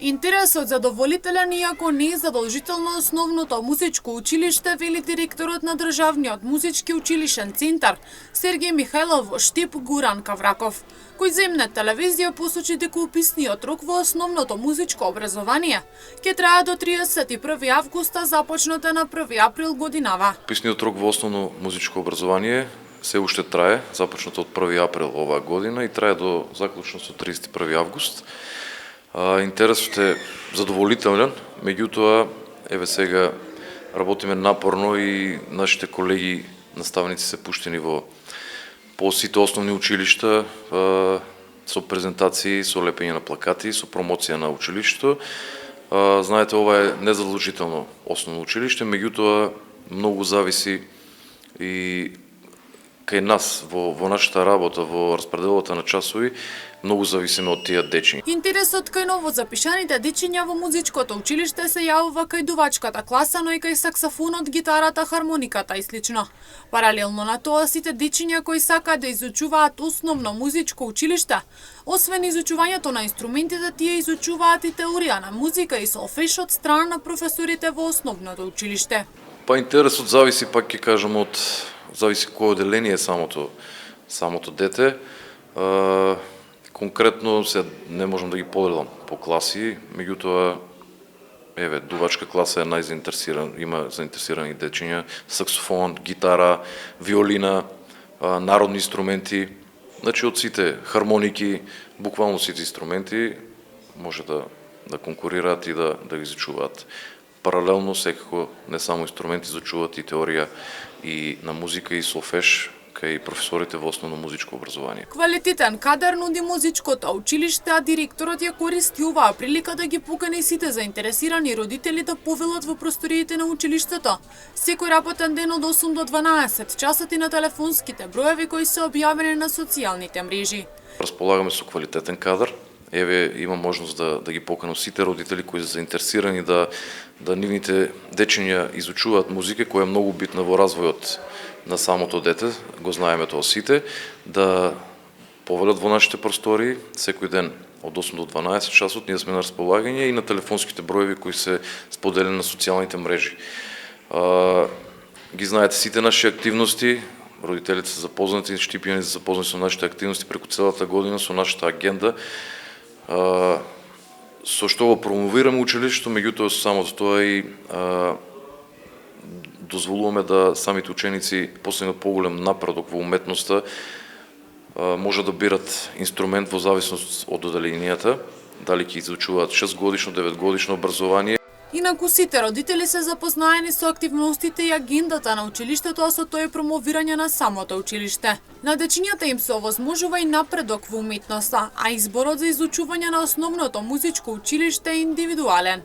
Интересот задоволителен, иако не е задолжително основното музичко училиште, вели директорот на Државниот музички училишен центар Сергеј Михајлов во Штип Гуран Кавраков, кој за М-нет телевизија посочи дека уписниот рок во основното музичко образование ќе трае до 31 августа, започната на 1 април годинава. Уписниот рок во основно музичко образование се уште трае, започнато од 1 април оваа година и трае до заклучно со 31 август. Интересот е задоволителен, меѓутоа, еве сега работиме напорно и нашите колеги наставници се пуштени во по сите основни училишта со презентации, со лепење на плакати, со промоција на училиштето. Знаете, ова е незадолжително основно училиште, меѓутоа многу зависи и кај нас во нашата работа, во распределата на часови, многу зависиме од тие дечиња. Интересот кај новозапишаните дечиња во музичкото училиште се јавува кај дувачката класа, но и кај саксофонот, гитарата, хармониката и слично. Паралелно на тоа, сите дечиња кои сакаат да изучуваат основно музичко училиште, освен изучувањето на инструментите, тие изучуваат и теорија на музика и солфеж од страна на професорите во основното училиште. Па интересот зависи, пак ќе кажам, зависи кој оделение е самото дете. Конкретно се не можам да ги поделам по класи, меѓутоа еве дувачка класа е најзаинтересиран, има заинтересирани дечиња, саксофон, гитара, виолина, народни инструменти, значи од сите хармоники, буквално сите инструменти може да конкурираат и да ги изучуваат. Паралелно секако не само инструменти, изучуваат и теорија и на музика и солфеж кај професорите во основно музичко образование. Квалитетен кадар нуди музичкото училиште, а директорот ја користи оваа прилика да ги покани сите заинтересирани родители да повелат во просториите на училиштето секој работен ден од 8 до 12 часот и на телефонските броеви кои се објавени на социјалните мрежи. Располагаме со квалитетен кадар. Еве има можност да ги поканам сите родители кои се заинтересирани да нивните дечиња изучуваат музика, која е многу битна во развојот на самото дете, го знаеме тоа сите, да повелат во нашите простори секој ден од 8 до 12 часот. Ние сме на располагање и на телефонските броеви кои се споделени на социјалните мрежи. Ги знаете сите наши активности, родителите се запознати, Штипјани се запознати со нашите активности преку целата година, со нашата агенда, со што го промовираме училиштето, меѓутоа со самото тоа и дозволуваме да самите ученици постигнат поголем напредок во уметноста, може да бират инструмент во зависност од оделенијата, дали ќе изучуваат 6-годишно, 9-годишно образование. Инаку сите родители се запознаени со активностите и агендата на училиштето, а со тоа и промовирање на самото училиште. На дечињата им се овозможува и напредок во уметноста, а изборот за изучување на основното музичко училиште е индивидуален.